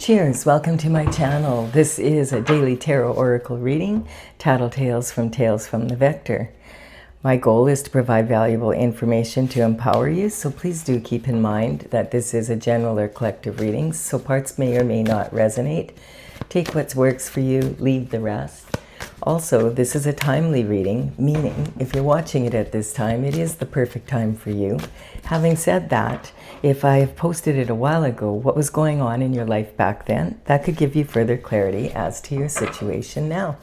Cheers, welcome to my channel. This is a daily tarot oracle reading, Tattle Tales from the Vector. My goal is to provide valuable information to empower you, so please do keep in mind that this is a general or collective reading, so parts may or may not resonate. Take what works for you, leave the rest. Also, this is a timely reading, meaning if you're watching it at this time, it is the perfect time for you. Having said that, if I have posted it a while ago, what was going on in your life back then, that could give you further clarity as to your situation now.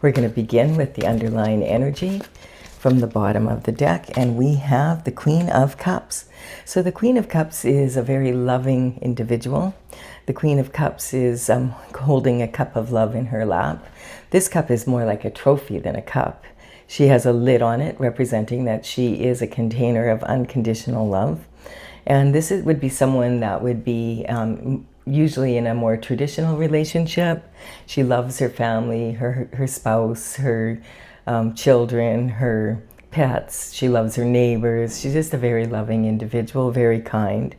We're going to begin with the underlying energy from the bottom of the deck, and we have the Queen of Cups. So the Queen of Cups is a very loving individual. The Queen of Cups is holding a cup of love in her lap. This cup is more like a trophy than a cup. She has a lid on it, representing that she is a container of unconditional love. And this would be someone that would be usually in a more traditional relationship. She loves her family, her spouse, her children, her pets. She loves her neighbors. She's just a very loving individual, very kind.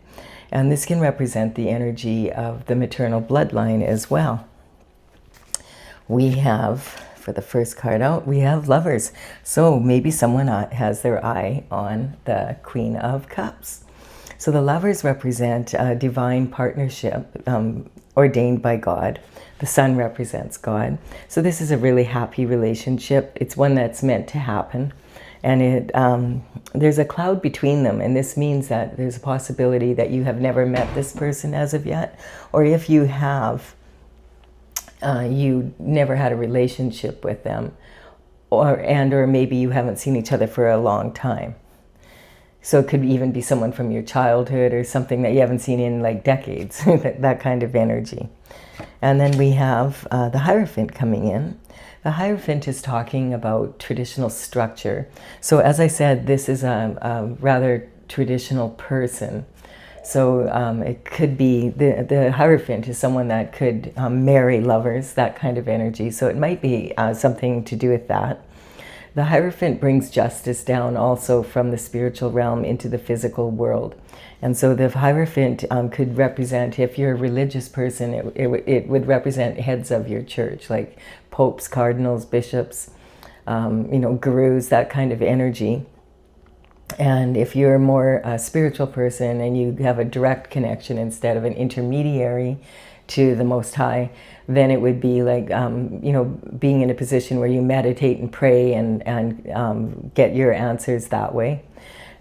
And this can represent the energy of the maternal bloodline as well. We have, for the first card out, we have Lovers. So maybe someone has their eye on the Queen of Cups. So the Lovers represent a divine partnership ordained by God. The Sun represents God. So this is a really happy relationship. It's one that's meant to happen. And there's a cloud between them, and this means that there's a possibility that you have never met this person as of yet, or if you have, you never had a relationship with them, or maybe you haven't seen each other for a long time. So it could even be someone from your childhood or something that you haven't seen in like decades, that kind of energy. And then we have the Hierophant coming in. The Hierophant is talking about traditional structure. So as I said, this is a rather traditional person. So it could be, the Hierophant is someone that could marry lovers, that kind of energy. So it might be something to do with that. The Hierophant brings justice down also from the spiritual realm into the physical world. And so the Hierophant could represent, if you're a religious person, it would represent heads of your church, like popes, cardinals, bishops, gurus, that kind of energy. And if you're more a spiritual person and you have a direct connection instead of an intermediary to the Most High, then it would be like, being in a position where you meditate and pray and get your answers that way.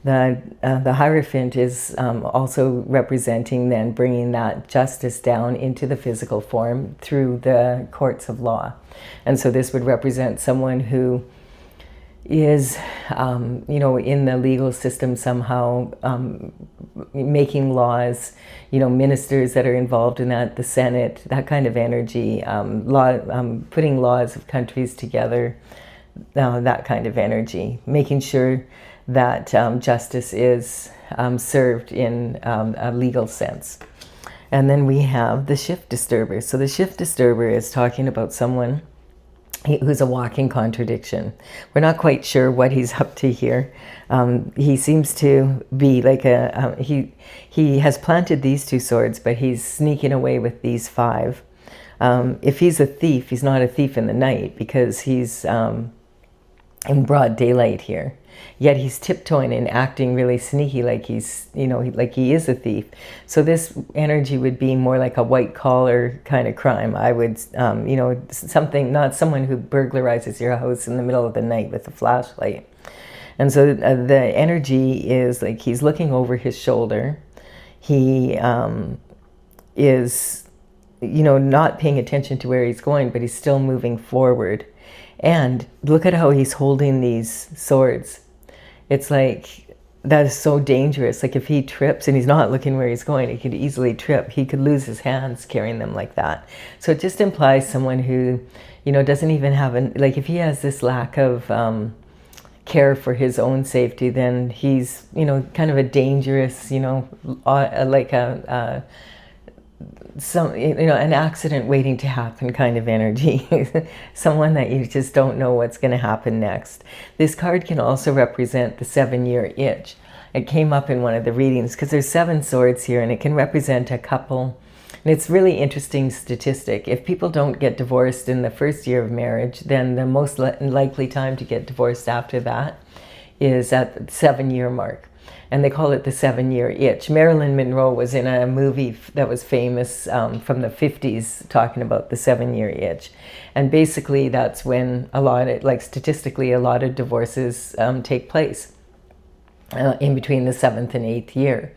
The Hierophant is also representing then bringing that justice down into the physical form through the courts of law. And so this would represent someone who is, in the legal system somehow, making laws, ministers that are involved in that, the Senate, that kind of energy, putting laws of countries together, that kind of energy, making sure that justice is served in a legal sense. And then we have the Shift Disturber. So the Shift Disturber is talking about someone who's a walking contradiction. We're not quite sure what he's up to here. He seems to be like he has planted these two swords, but he's sneaking away with these five. If he's a thief, he's not a thief in the night, because he's in broad daylight here. Yet he's tiptoeing and acting really sneaky, like he's, like he is a thief. So this energy would be more like a white collar kind of crime. I would, something, not someone who burglarizes your house in the middle of the night with a flashlight. And so the energy is like he's looking over his shoulder. He is, not paying attention to where he's going, but he's still moving forward. And look at how he's holding these swords. It's like, that is so dangerous. Like if he trips and he's not looking where he's going, he could easily trip. He could lose his hands carrying them like that. So it just implies someone who, doesn't even have like if he has this lack of care for his own safety, then he's, kind of a dangerous, like an accident waiting to happen kind of energy. Someone that you just don't know what's going to happen next. This card can also represent the 7-year itch. It came up in one of the readings because there's 7 swords here, and it can represent a couple And it's really interesting statistic. If people don't get divorced in the first year of marriage, then the most likely time to get divorced after that is at the 7-year mark. And they call it the 7-year itch. Marilyn Monroe was in a movie that was famous from the 50s talking about the 7-year itch. And basically that's when statistically, a lot of divorces take place in between the 7th and 8th year.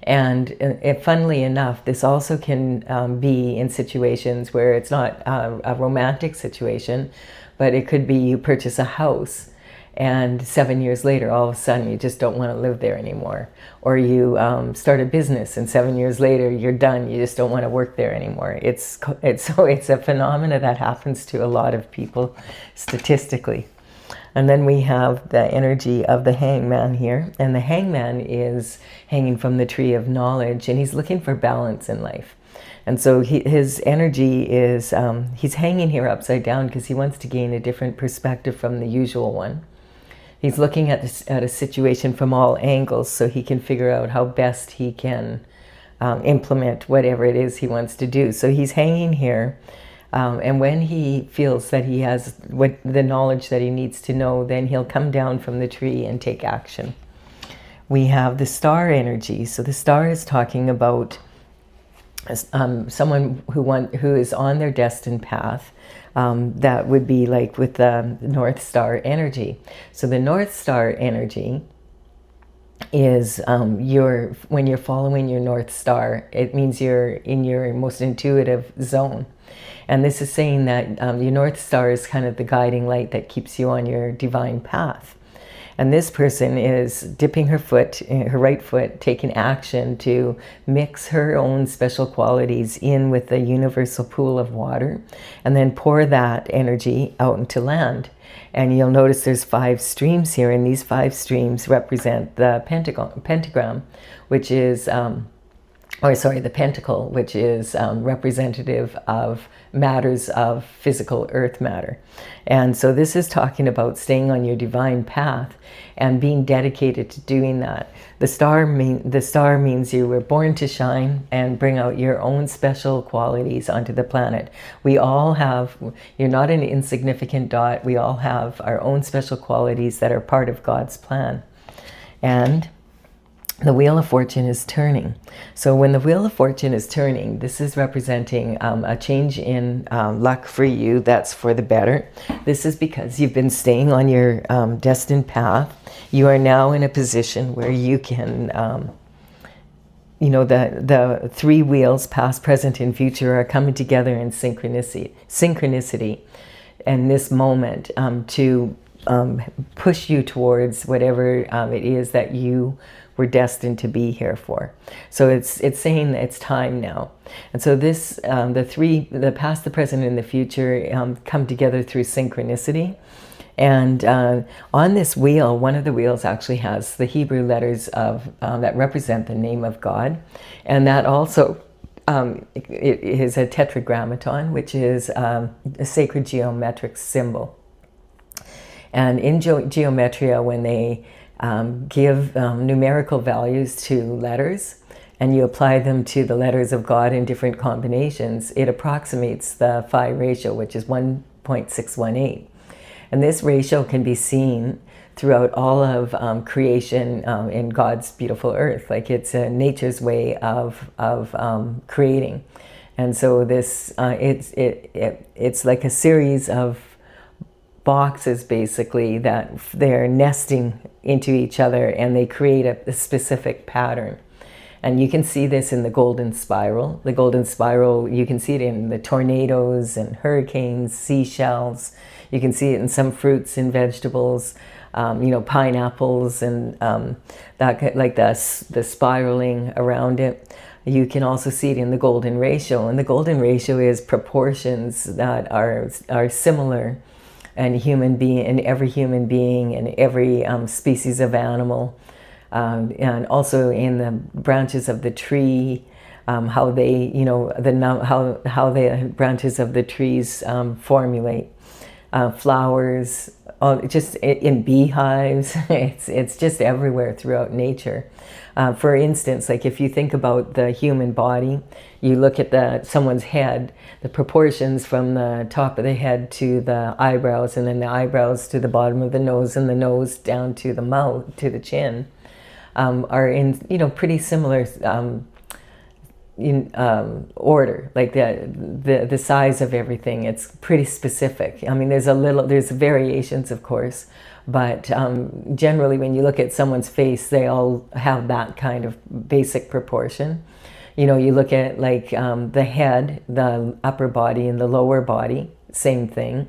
And funnily enough, this also can be in situations where it's not a romantic situation, but it could be you purchase a house and 7 years later, all of a sudden, you just don't want to live there anymore. Or you start a business and 7 years later, you're done. You just don't want to work there anymore. It's a phenomena that happens to a lot of people statistically. And then we have the energy of the hangman here. And the hangman is hanging from the tree of knowledge, and he's looking for balance in life. And so his energy is, he's hanging here upside down because he wants to gain a different perspective from the usual one. He's looking at a situation from all angles so he can figure out how best he can implement whatever it is he wants to do. So he's hanging here. And when he feels that he has the knowledge that he needs to know, then he'll come down from the tree and take action. We have the star energy. So the star is talking about someone who is on their destined path. That would be like with the North Star energy. So the North Star energy is when you're following your North Star, it means you're in your most intuitive zone. And this is saying that your North Star is kind of the guiding light that keeps you on your divine path. And this person is dipping her right foot, taking action to mix her own special qualities in with the universal pool of water, and then pour that energy out into land. And you'll notice there's 5 streams here, and these 5 streams represent the pentagram, which is, the pentacle, which is representative of matters of physical earth matter. And so this is talking about staying on your divine path and being dedicated to doing that. The star means you were born to shine and bring out your own special qualities onto the planet. We all have, you're not an insignificant dot, we all have our own special qualities that are part of God's plan. And the Wheel of Fortune is turning. So when the Wheel of Fortune is turning, this is representing a change in luck for you that's for the better. This is because you've been staying on your destined path. You are now in a position where you can, the 3 wheels, past, present, and future, are coming together in synchronicity and this moment to push you towards whatever it is that you were destined to be here for. So it's saying that it's time now. And so this, the past, the present, and the future come together through synchronicity. And on this wheel, one of the wheels actually has the Hebrew letters of that represent the name of God. And that also it is a tetragrammaton, which is a sacred geometric symbol. And in geometria, when they give numerical values to letters and you apply them to the letters of God in different combinations, it approximates the phi ratio, which is 1.618. And this ratio can be seen throughout all of creation in God's beautiful earth. Like it's nature's way of creating. And so this it's like a series of boxes basically that they're nesting into each other, and they create a specific pattern. And you can see this in the golden spiral. The golden spiral, you can see it in the tornadoes and hurricanes, seashells. You can see it in some fruits and vegetables, pineapples, and that, like the spiraling around it. You can also see it in the golden ratio, and the golden ratio is proportions that are similar and every human being and every species of animal, and also in the branches of the tree, how they, how the branches of the trees formulate flowers, just in beehives. It's just everywhere throughout nature. For instance, like if you think about the human body, you look at someone's head, the proportions from the top of the head to the eyebrows, and then the eyebrows to the bottom of the nose, and the nose down to the mouth, to the chin, are in pretty similar order, like the size of everything. It's pretty specific. I mean, there's variations, of course, but generally when you look at someone's face, they all have that kind of basic proportion. You look at like the head, the upper body, and the lower body, same thing.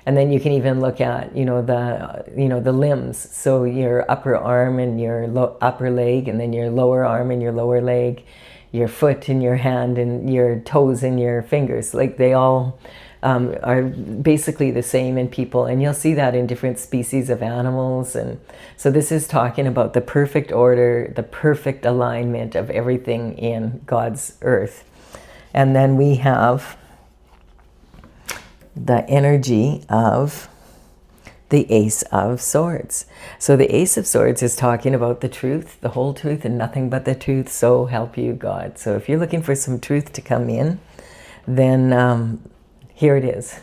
And then you can even look at the limbs, so your upper arm and your upper leg, and then your lower arm and your lower leg, your foot and your hand and your toes and your fingers. Like they all are basically the same in people, and you'll see that in different species of animals. And so this is talking about the perfect order, the perfect alignment of everything in God's earth. And then we have the energy of the Ace of Swords. So the Ace of Swords is talking about the truth, the whole truth, and nothing but the truth, so help you God. So if you're looking for some truth to come in, then here it is.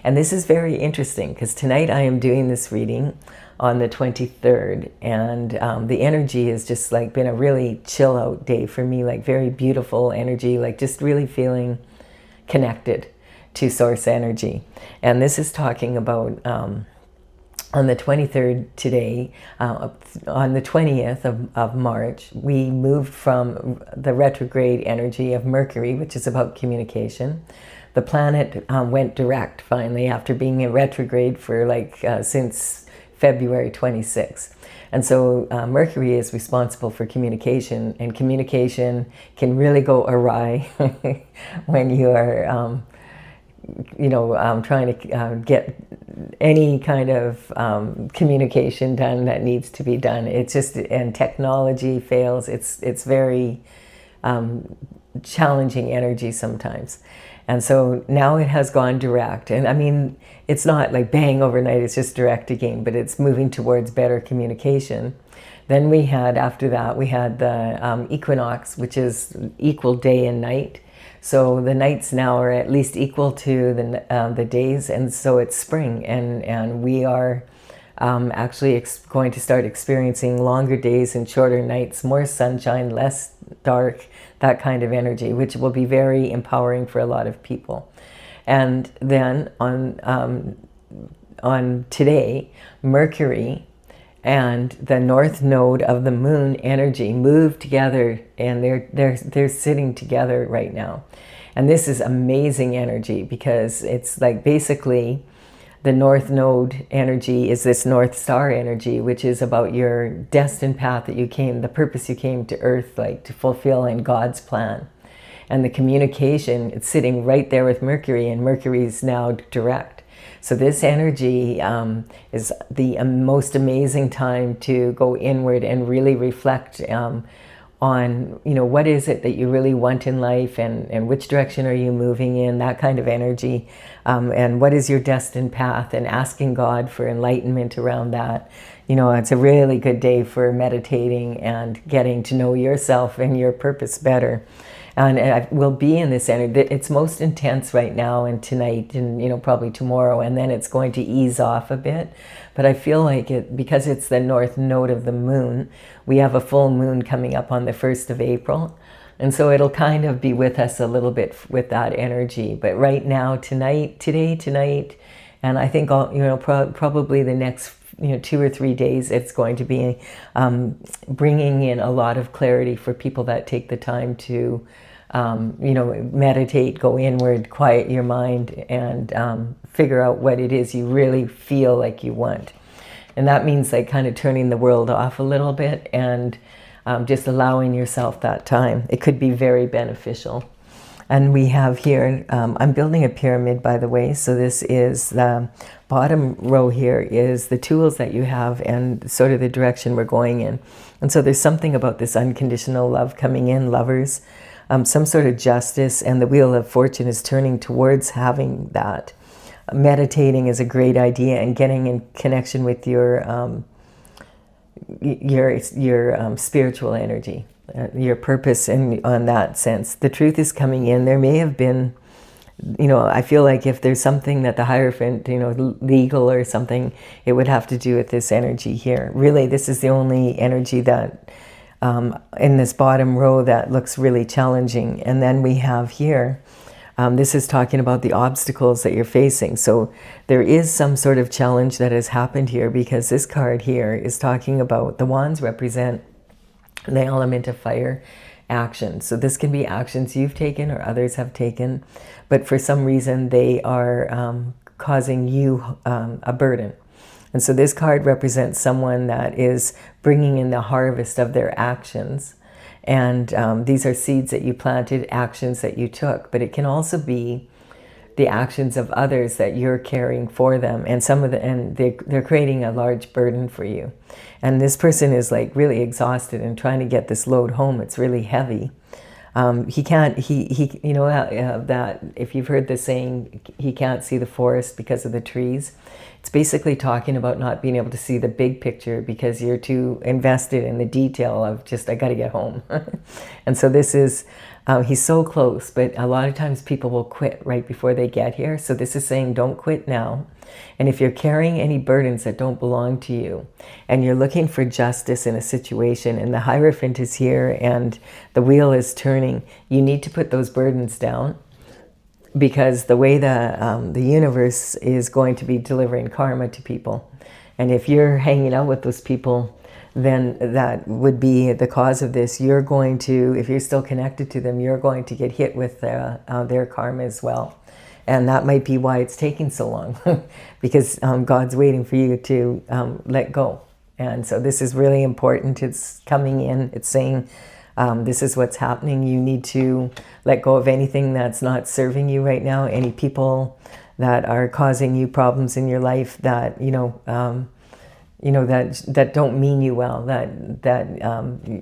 And this is very interesting because tonight I am doing this reading on the 23rd, and the energy has just like been a really chill out day for me, like very beautiful energy, like just really feeling connected to source energy. And this is talking about on the 23rd today, on the 20th of March, we moved from the retrograde energy of Mercury, which is about communication. The planet went direct finally after being in retrograde for since February 26th. And so Mercury is responsible for communication, and communication can really go awry when you are trying to get any kind of communication done that needs to be done. It's just, and technology fails. It's very challenging energy sometimes. And so now it has gone direct. And I mean, it's not like bang overnight, it's just direct again, but it's moving towards better communication. Then after that, we had the equinox, which is equal day and night. So the nights now are at least equal to the days, and so it's spring, and we are actually going to start experiencing longer days and shorter nights, more sunshine, less dark, that kind of energy, which will be very empowering for a lot of people. And then on today, Mercury and the north node of the moon energy move together, and they're sitting together right now. And this is amazing energy because it's like basically the north node energy is this North Star energy, which is about your destined path that you came, the purpose you came to Earth like to fulfill in God's plan. And the communication, it's sitting right there with Mercury, and Mercury's now direct. So this energy is the most amazing time to go inward and really reflect on, what is it that you really want in life, and which direction are you moving in, that kind of energy, and what is your destined path, and asking God for enlightenment around that. It's a really good day for meditating and getting to know yourself and your purpose better. And I will be in this energy. It's most intense right now and tonight and, probably tomorrow, and then it's going to ease off a bit. But I feel like because it's the north node of the moon, we have a full moon coming up on the 1st of April. And so it'll kind of be with us a little bit with that energy. But right now, tonight, and I think probably the next 2 or 3 days, it's going to be bringing in a lot of clarity for people that take the time to meditate, go inward, quiet your mind, and figure out what it is you really feel like you want. And that means like kind of turning the world off a little bit and just allowing yourself that time. It could be very beneficial. And we have here, I'm building a pyramid, by the way, so this is the bottom row here is the tools that you have and sort of the direction we're going in. And so there's something about this unconditional love coming in, lovers, some sort of justice, and the wheel of fortune is turning towards having that. meditating is a great idea, and getting in connection with your spiritual energy, your purpose, and on that sense. The truth is coming in. There may have been, I feel like if there's something that the Hierophant, legal or something, it would have to do with this energy here. Really, this is the only energy that, in this bottom row, that looks really challenging. And then we have here, this is talking about the obstacles that you're facing. So there is some sort of challenge that has happened here, because this card here is talking about, the wands represent the element of fire, action. So this can be actions you've taken or others have taken, but for some reason they are causing you a burden. And so this card represents someone that is bringing in the harvest of their actions. And these are seeds that you planted, actions that you took, but it can also be the actions of others that you're carrying for them, and they're creating a large burden for you. And this person is like really exhausted and trying to get this load home. It's really heavy. He can't, that if you've heard the saying, he can't see the forest because of the trees. It's basically talking about not being able to see the big picture because you're too invested in the detail of just, I got to get home. And so this is, he's so close, but a lot of times people will quit right before they get here. So this is saying, don't quit now. And if you're carrying any burdens that don't belong to you, and you're looking for justice in a situation, and the Hierophant is here and the wheel is turning, you need to put those burdens down, because the way the universe is going to be delivering karma to people. And if you're hanging out with those people, then that would be the cause of this. You're going to, if you're still connected to them, you're going to get hit with their karma as well. And that might be why it's taking so long, because God's waiting for you to let go. And so this is really important. It's coming in. It's saying, this is what's happening. You need to let go of anything that's not serving you right now. Any people that are causing you problems in your life that, that don't mean you well, that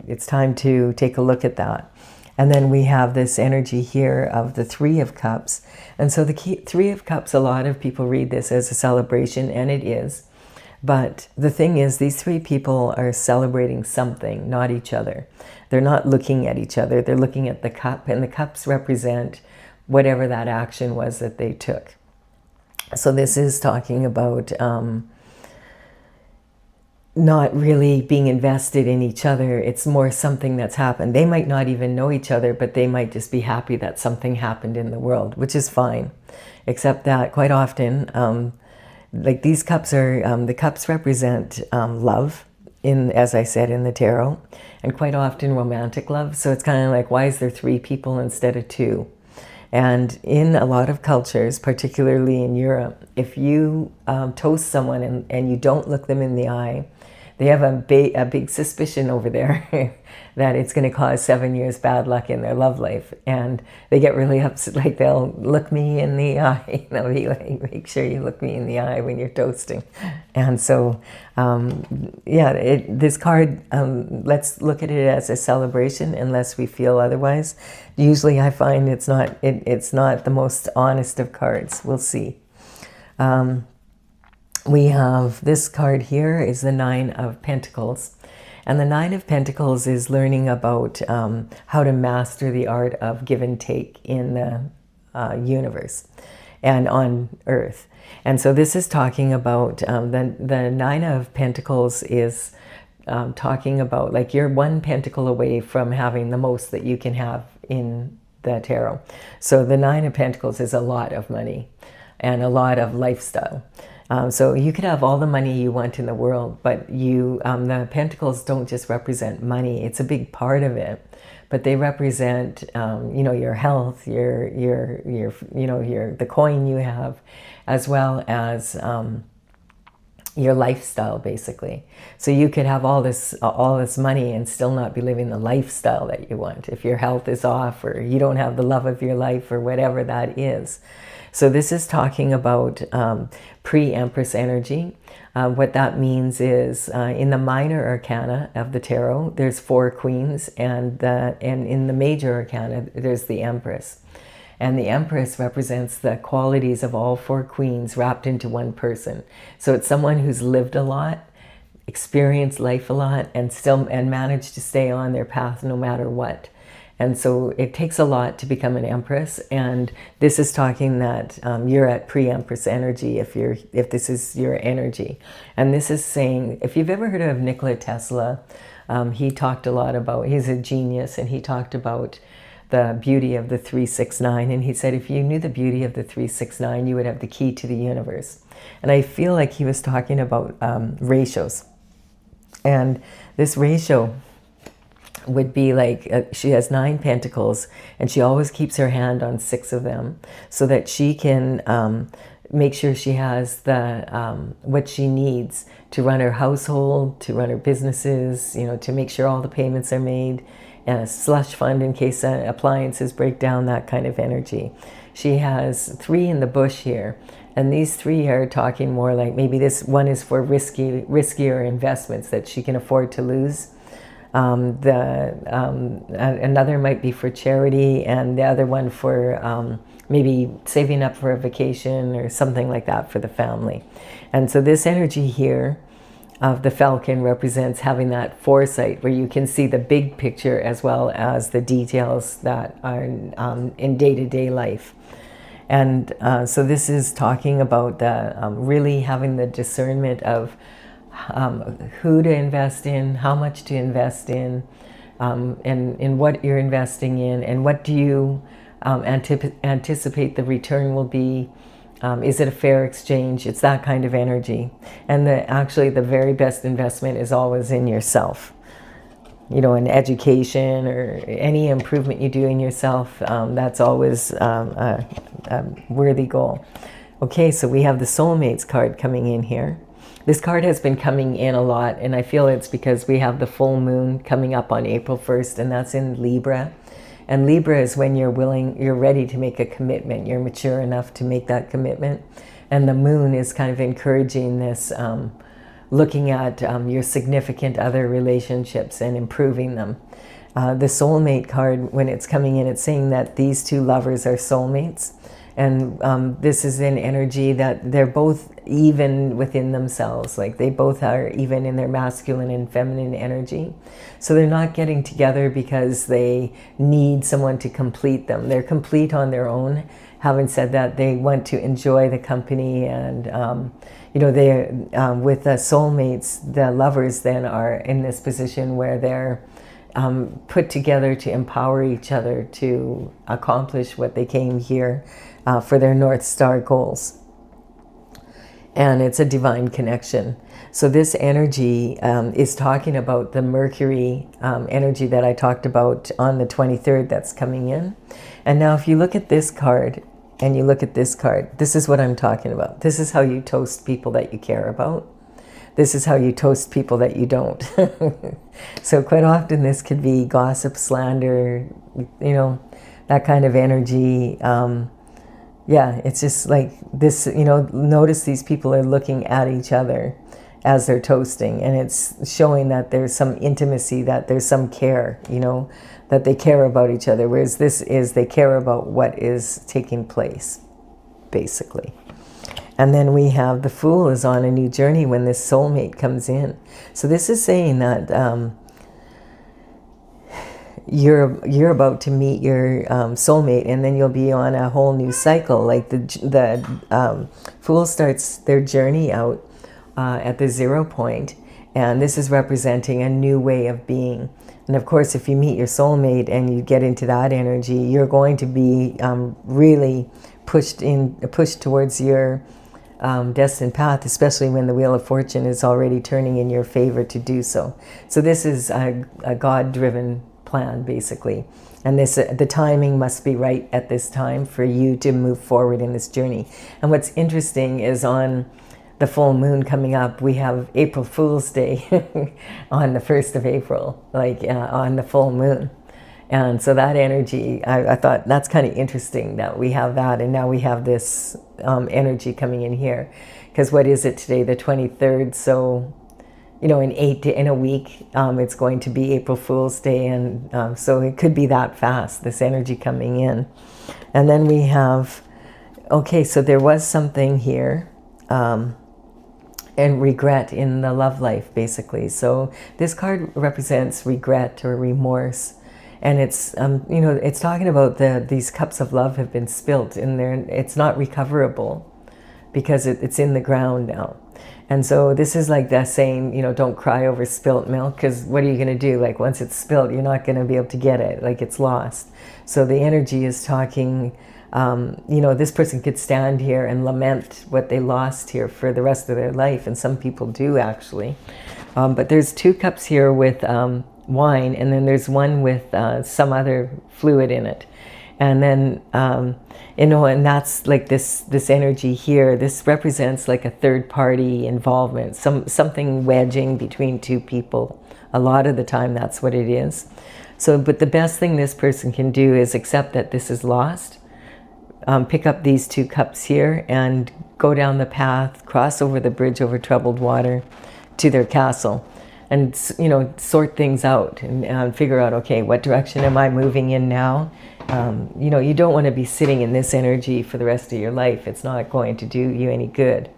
it's time to take a look at that. And then we have this energy here of the Three of Cups. And so the Three of Cups, a lot of people read this as a celebration, and it is. But the thing is, these three people are celebrating something, not each other. They're not looking at each other. They're looking at the cup, and the cups represent whatever that action was that they took. So this is talking about not really being invested in each other. It's more something that's happened. They might not even know each other, but they might just be happy that something happened in the world, which is fine. Except that quite often, like these cups are, the cups represent love, as I said, in the tarot, and quite often romantic love. So it's kind of like, why is there three people instead of two? And in a lot of cultures, particularly in Europe, if you toast someone and you don't look them in the eye, they have a big suspicion over there that it's going to cause 7 years bad luck in their love life. And they get really upset, like they'll look me in the eye. They'll be like, make sure you look me in the eye when you're toasting. And so, this card, let's look at it as a celebration unless we feel otherwise. Usually I find it's not the most honest of cards. We'll see. We have this card here is the Nine of Pentacles. And the Nine of Pentacles is learning about how to master the art of give and take in the universe and on Earth. And so this is talking about, the Nine of Pentacles is talking about, like, you're one pentacle away from having the most that you can have in the tarot. So the Nine of Pentacles is a lot of money and a lot of lifestyle. So you could have all the money you want in the world, but the pentacles don't just represent money. It's a big part of it, but they represent, your health, the coin you have, as well as your lifestyle, basically. So you could have all this money and still not be living the lifestyle that you want if your health is off, or you don't have the love of your life, or whatever that is. So this is talking about pre-Empress energy. What that means is in the minor arcana of the tarot, there's 4 queens, and in the major arcana, there's the Empress. And the Empress represents the qualities of all four queens wrapped into one person. So it's someone who's lived a lot, experienced life a lot, and managed to stay on their path no matter what. And so it takes a lot to become an Empress, and this is talking that you're at pre-Empress energy if this is your energy. And this is saying, if you've ever heard of Nikola Tesla, he talked a lot about, he's a genius, and he talked about the beauty of the 369, and he said if you knew the beauty of the 369, you would have the key to the universe. And I feel like he was talking about ratios, and this ratio would be like she has 9 pentacles, and she always keeps her hand on 6 of them so that she can make sure she has the what she needs to run her household, to run her businesses, you know, to make sure all the payments are made, and a slush fund in case appliances break down, that kind of energy. She has 3 in the bush here, and these 3 are talking more like maybe this one is for riskier investments that she can afford to lose. Another might be for charity, and the other one for maybe saving up for a vacation or something like that for the family. And so this energy here of the falcon represents having that foresight where you can see the big picture as well as the details that are in day-to-day life. And so this is talking about the really having the discernment of who to invest in, how much to invest in, and in what you're investing in, and what do you anticipate the return will be. Is it a fair exchange? It's that kind of energy. And actually the very best investment is always in yourself. You know, in education or any improvement you do in yourself, that's always a worthy goal. Okay, so we have the Soulmates card coming in here. This card has been coming in a lot, and I feel it's because we have the full moon coming up on April 1st, and that's in Libra. And Libra is when you're ready to make a commitment. You're mature enough to make that commitment. And the moon is kind of encouraging this, looking at your significant other relationships and improving them. The soulmate card, when it's coming in, it's saying that these 2 lovers are soulmates. And this is an energy that they're both even within themselves. Like they both are even in their masculine and feminine energy. So they're not getting together because they need someone to complete them. They're complete on their own. Having said that, they want to enjoy the company, and you know, they with the soulmates, the lovers then are in this position where they're put together to empower each other to accomplish what they came here for their North Star goals. And it's a divine connection. So this energy is talking about the Mercury energy that I talked about on the 23rd that's coming in. And now if you look at this card and you look at this card, this is what I'm talking about. This is how you toast people that you care about. This is how you toast people that you don't. So quite often this could be gossip, slander, you know, that kind of energy. Yeah, it's just like this, you know, notice these people are looking at each other as they're toasting, and it's showing that there's some intimacy, that there's some care, you know, that they care about each other, whereas this is they care about what is taking place, basically. And then we have the Fool is on a new journey when this soulmate comes in. So this is saying that you're about to meet your soulmate, and then you'll be on a whole new cycle. Like the Fool starts their journey out at the 0 point, and this is representing a new way of being. And of course, if you meet your soulmate and you get into that energy, you're going to be really pushed towards your destined path, especially when the Wheel of Fortune is already turning in your favor to do so. So this is a God-driven plan, basically. And the timing must be right at this time for you to move forward in this journey. And what's interesting is on the full moon coming up, we have April Fool's Day on the 1st of April, like on the full moon. And so that energy, I thought that's kind of interesting that we have that, and now we have this energy coming in here. Because what is it today, the 23rd? So in a week, it's going to be April Fool's Day, and so it could be that fast, this energy coming in. And then we have, okay, so there was something here, and regret in the love life, basically. So this card represents regret or remorse, and it's it's talking about these cups of love have been spilt in there, and it's not recoverable because it's in the ground now. And so this is like that saying, don't cry over spilt milk, because what are you going to do? Like, once it's spilt, you're not going to be able to get it. Like, it's lost. So the energy is talking, this person could stand here and lament what they lost here for the rest of their life. And some people do, actually. But there's 2 cups here with wine, and then there's one with some other fluid in it. And then, and that's like this energy here. This represents like a third party involvement, something wedging between 2 people. A lot of the time, that's what it is. So, but the best thing this person can do is accept that this is lost, pick up these 2 cups here and go down the path, cross over the bridge over troubled water to their castle. And, sort things out and figure out, okay, what direction am I moving in now? You don't want to be sitting in this energy for the rest of your life. It's not going to do you any good.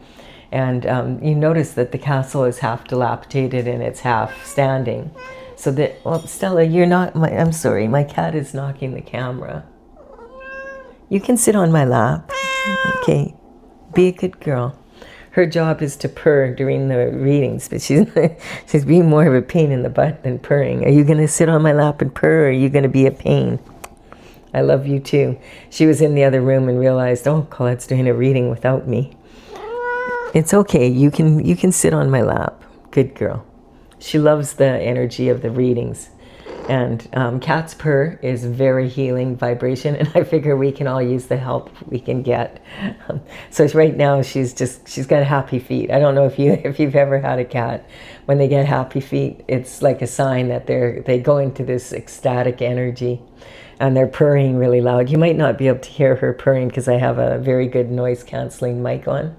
And you notice that the castle is half dilapidated and it's half standing. So that, Stella, you're not, I'm sorry, my cat is knocking the camera. You can sit on my lap. Okay, be a good girl. Her job is to purr during the readings, but she's being more of a pain in the butt than purring. Are you going to sit on my lap and purr, or are you going to be a pain? I love you too. She was in the other room and realized, oh, Colette's doing a reading without me. It's okay. You can sit on my lap. Good girl. She loves the energy of the readings. And cat's purr is very healing vibration, and I figure we can all use the help we can get. So right now she's got happy feet. I don't know if you've ever had a cat. When they get happy feet, it's like a sign that they go into this ecstatic energy, and they're purring really loud. You might not be able to hear her purring because I have a very good noise canceling mic on.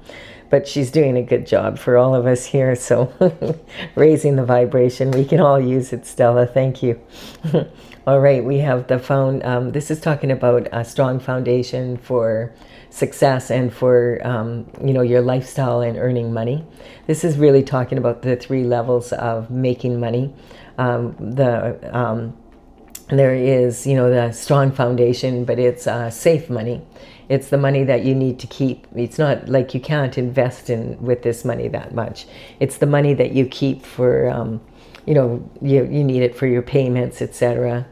But she's doing a good job for all of us here. So raising the vibration, we can all use it, Stella. Thank you. All right, we have the this is talking about a strong foundation for success and for your lifestyle and earning money. This is really talking about the 3 levels of making money. There is the strong foundation, but it's safe money. It's the money that you need to keep. It's not like you can't invest with this money that much. It's the money that you keep for, you need it for your payments, etc.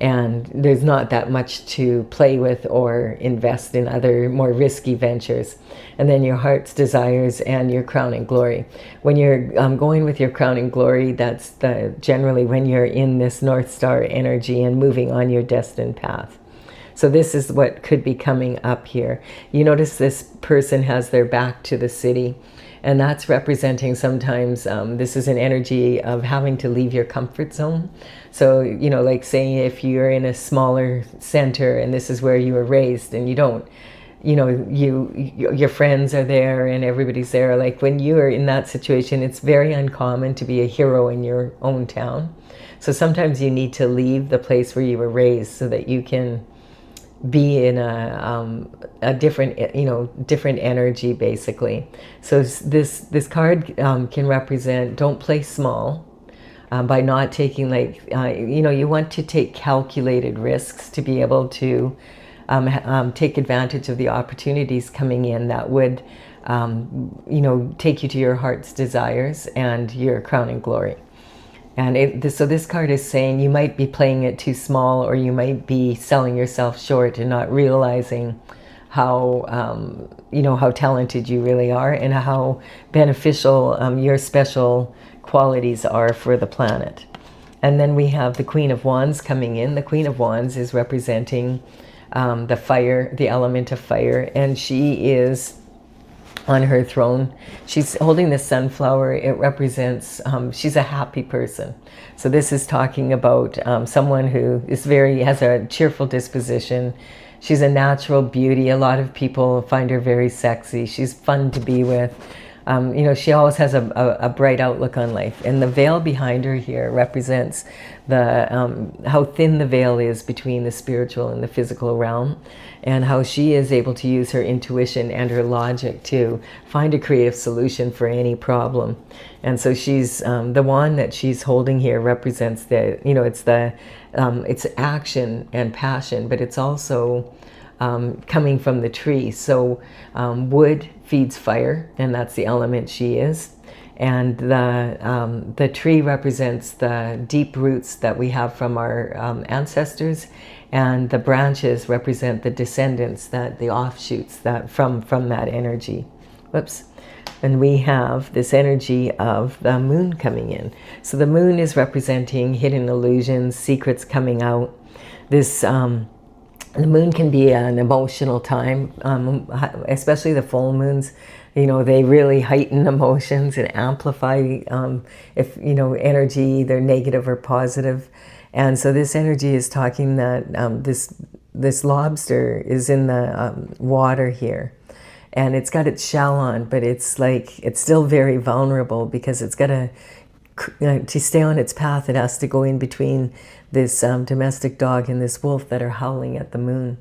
And there's not that much to play with or invest in other more risky ventures. And then your heart's desires and your crown and glory. When you're going with your crown and glory, that's generally when you're in this North Star energy and moving on your destined path. So this is what could be coming up here. You notice this person has their back to the city, and that's representing sometimes this is an energy of having to leave your comfort zone. So, like saying if you're in a smaller center and this is where you were raised and you don't, your friends are there and everybody's there. Like when you are in that situation, it's very uncommon to be a hero in your own town. So sometimes you need to leave the place where you were raised so that you can be in a different, different energy, basically. So this card can represent, don't play small by not taking you want to take calculated risks to be able to take advantage of the opportunities coming in that would, take you to your heart's desires and your crown and glory. And so this card is saying you might be playing it too small, or you might be selling yourself short and not realizing how, how talented you really are and how beneficial your special qualities are for the planet. And then we have the Queen of Wands coming in. The Queen of Wands is representing the fire, the element of fire, and she is on her throne. She's holding the sunflower. It represents, she's a happy person. So this is talking about someone who is has a cheerful disposition. She's a natural beauty. A lot of people find her very sexy. She's fun to be with. She always has a bright outlook on life. And the veil behind her here represents how thin the veil is between the spiritual and the physical realm, and how she is able to use her intuition and her logic to find a creative solution for any problem. And so she's the wand that she's holding here represents it's action and passion, but it's also coming from the tree. So wood feeds fire, and that's the element she is. And the tree represents the deep roots that we have from our ancestors, and the branches represent the descendants, the offshoots from that energy. Whoops. And we have this energy of the moon coming in. So the moon is representing hidden illusions, secrets coming out. The moon can be an emotional time, especially the full moons. They really heighten emotions and amplify energy, either negative or positive. And so this energy is talking that this lobster is in the water here, and it's got its shell on, but it's still very vulnerable, because it's got to stay on its path. It has to go in between this domestic dog and this wolf that are howling at the moon.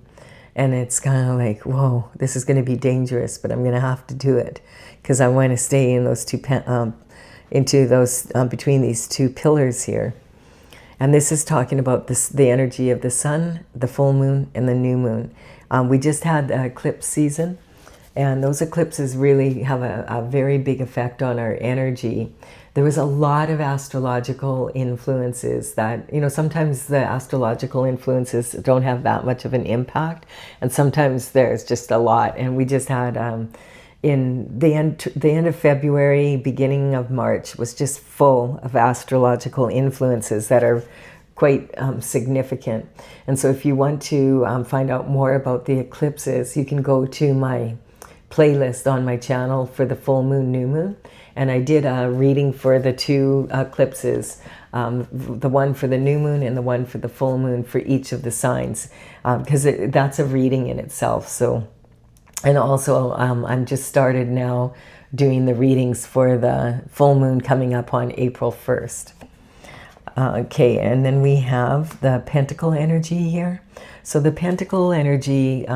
And it's kind of like, whoa, this is going to be dangerous, but I'm going to have to do it, because I want to stay in those between these two pillars here. And this is talking about the energy of the sun, the full moon, and the new moon. We just had the eclipse season, and those eclipses really have a very big effect on our energy. There was a lot of astrological influences that, sometimes the astrological influences don't have that much of an impact, and sometimes there's just a lot. And we just had, in the end of February, beginning of March, was just full of astrological influences that are quite significant. And so if you want to find out more about the eclipses, you can go to my playlist on my channel for the full moon, new moon. And I did a reading for the two eclipses, the one for the new moon and the one for the full moon, for each of the signs, because that's a reading in itself. So, and also I'm just started now doing the readings for the full moon coming up on April 1st. Okay, and then we have the pentacle energy here. So the pentacle energy,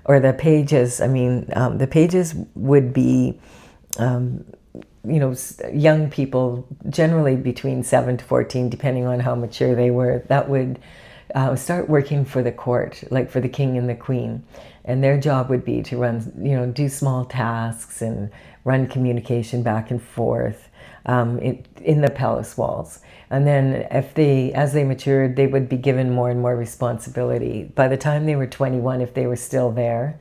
or the pages, the pages would be young people, generally between 7 to 14, depending on how mature they were, that would start working for the court, like for the king and the queen. And their job would be to run, do small tasks and run communication back and forth in the palace walls. And then as they matured, they would be given more and more responsibility. By the time they were 21, if they were still there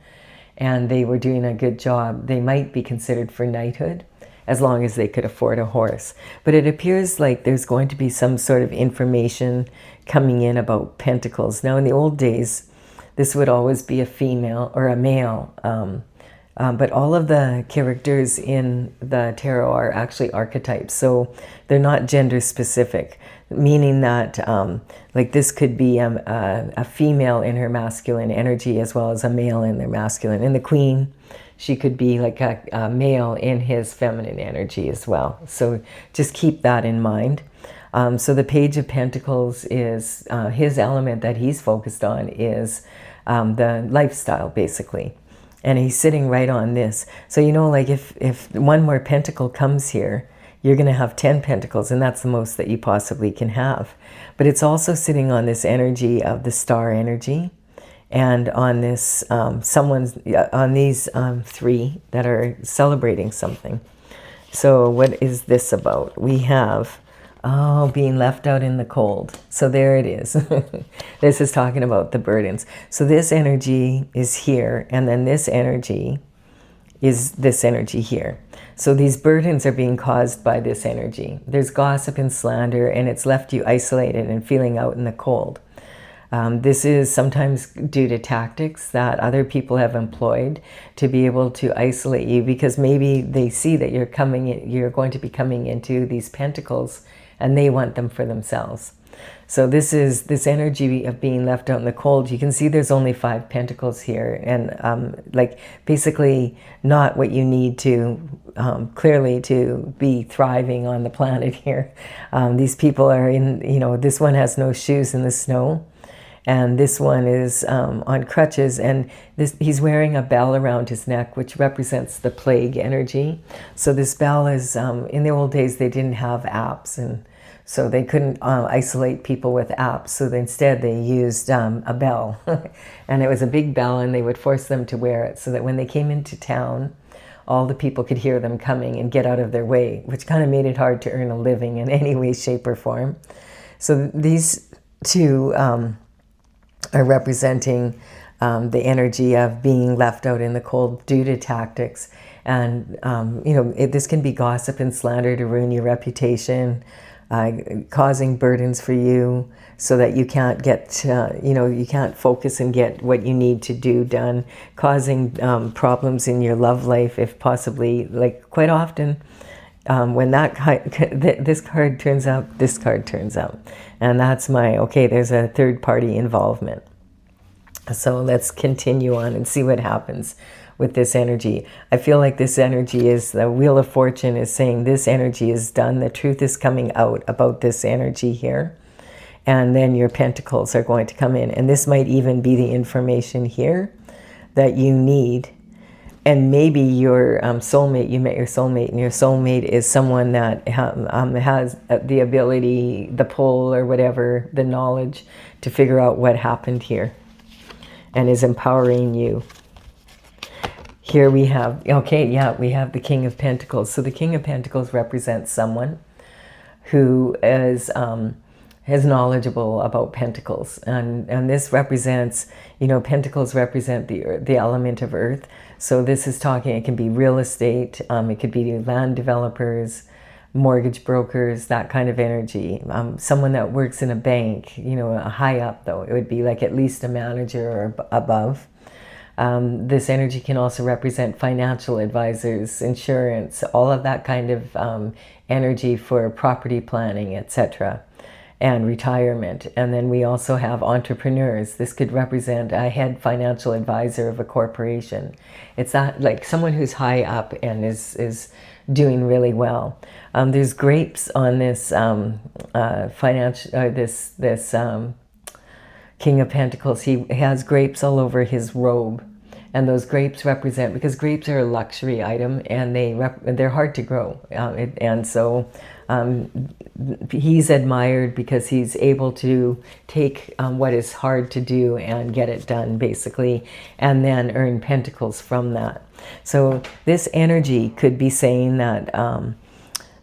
and they were doing a good job, they might be considered for knighthood, as long as they could afford a horse. But it appears like there's going to be some sort of information coming in about pentacles. Now, in the old days, this would always be a female or a male, but all of the characters in the tarot are actually archetypes, so they're not gender specific, meaning that like this could be a female in her masculine energy as well as a male in their masculine. And the queen, she could be like a male in his feminine energy as well. So just keep that in mind. So the Page of Pentacles is, his element that he's focused on is the lifestyle, basically. And he's sitting right on this. So, like if one more pentacle comes here, you're going to have 10 pentacles, and that's the most that you possibly can have. But it's also sitting on this energy of the star energy, and on this on these three that are celebrating something. So what is this about? We have being left out in the cold. So there it is. This is talking about the burdens. So this energy is here, and then this energy is this energy here. So these burdens are being caused by this energy. There's gossip and slander, and it's left you isolated and feeling out in the cold. This is sometimes due to tactics that other people have employed to be able to isolate you, because maybe they see that you're going to be coming into these pentacles, and they want them for themselves. So this is this energy of being left out in the cold. You can see there's only 5 pentacles here, and like basically not what you need to clearly to be thriving on the planet here. These people are in, you know, this one has no shoes in the snow, and this one is on crutches, and he's wearing a bell around his neck, which represents the plague energy. So this bell is, in the old days they didn't have apps, and so they couldn't isolate people with apps. So instead they used a bell. And it was a big bell, and they would force them to wear it so that when they came into town, all the people could hear them coming and get out of their way, which kind of made it hard to earn a living in any way, shape, or form. So these two are representing the energy of being left out in the cold due to tactics. And, you know, this can be gossip and slander to ruin your reputation, causing burdens for you so that you can't get, you know, you can't focus and get what you need to do done, causing problems in your love life, if possibly, like quite often when this card turns out, this card turns out. And that's my, okay, there's a third party involvement. So let's continue on and see what happens with this energy. I feel like this energy is, the Wheel of Fortune is saying this energy is done. The truth is coming out about this energy here. And then your pentacles are going to come in. And this might even be the information here that you need. And maybe your soulmate, you met your soulmate, and your soulmate is someone that has the ability, the pull or whatever, the knowledge to figure out what happened here and is empowering you. Here we have, okay, yeah, we have the King of Pentacles. So the King of Pentacles represents someone who is knowledgeable about pentacles. And this represents, you know, pentacles represent the element of earth. So this is talking, it can be real estate, it could be land developers, mortgage brokers, that kind of energy. Someone that works in a bank, you know, a high up though, it would be like at least a manager or above. This energy can also represent financial advisors, insurance, all of that kind of energy for property planning, etc., and retirement. And then we also have entrepreneurs. This could represent a head financial advisor of a corporation. It's that, like someone who's high up and is doing really well. There's grapes on this this King of Pentacles. He has grapes all over his robe. And those grapes represent, because grapes are a luxury item and they're hard to grow. And so he's admired because he's able to take what is hard to do and get it done, basically, and then earn pentacles from that. So this energy could be saying that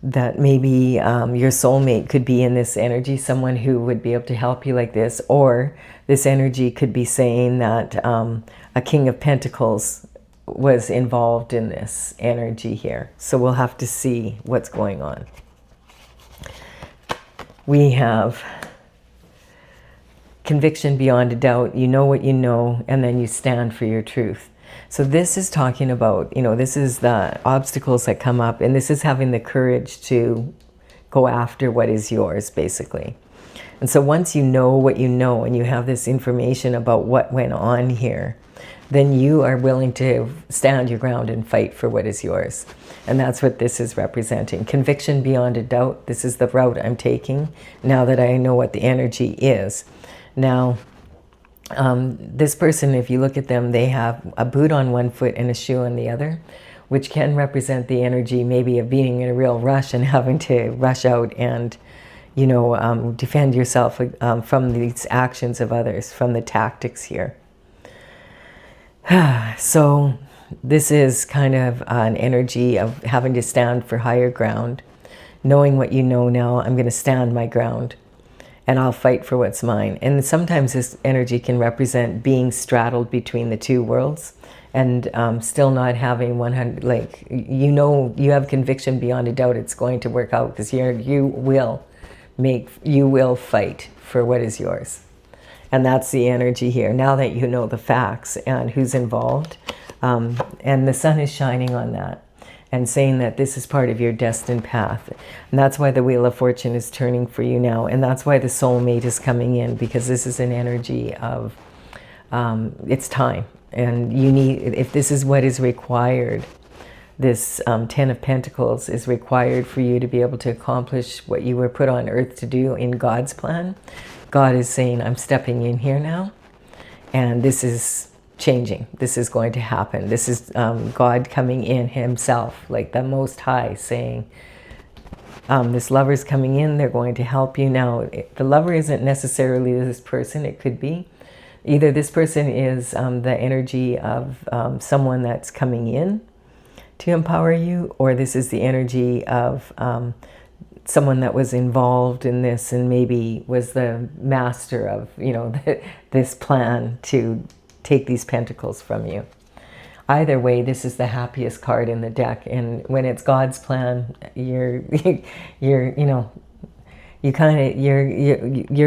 that maybe your soulmate could be in this energy, someone who would be able to help you like this, or this energy could be saying that a King of Pentacles was involved in this energy here. So we'll have to see what's going on. We have conviction beyond a doubt. You know what you know, and then you stand for your truth. So this is talking about, you know, this is the obstacles that come up, and this is having the courage to go after what is yours, basically. And so once you know what you know, and you have this information about what went on here, then you are willing to stand your ground and fight for what is yours. And that's what this is representing. Conviction beyond a doubt. This is the route I'm taking now that I know what the energy is. Now, this person, if you look at them, they have a boot on one foot and a shoe on the other, which can represent the energy maybe of being in a real rush and having to rush out and, you know, defend yourself from these actions of others, from the tactics here. So this is kind of an energy of having to stand for higher ground, knowing what you know now. I'm going to stand my ground and I'll fight for what's mine. And sometimes this energy can represent being straddled between the two worlds and still not having 100, like, you know, you have conviction beyond a doubt it's going to work out, because you will fight for what is yours. And that's the energy here. Now that you know the facts and who's involved, and the sun is shining on that. and saying that this is part of your destined path. And that's why the Wheel of Fortune is turning for you now. And that's why the soulmate is coming in, because this is an energy of it's time. And you need, if this is what is required, this Ten of Pentacles is required for you to be able to accomplish what you were put on earth to do in God's plan. God is saying, I'm stepping in here now, and this is changing. This is going to happen. This is God coming in himself, like the Most High, saying, this lover's coming in, they're going to help you. Now, the lover isn't necessarily this person. It could be either this person is the energy of someone that's coming in to empower you, or this is the energy of someone that was involved in this and maybe was the master of, you know, this plan to take these pentacles from you. Either way, this is the happiest card in the deck, and when it's God's plan, you're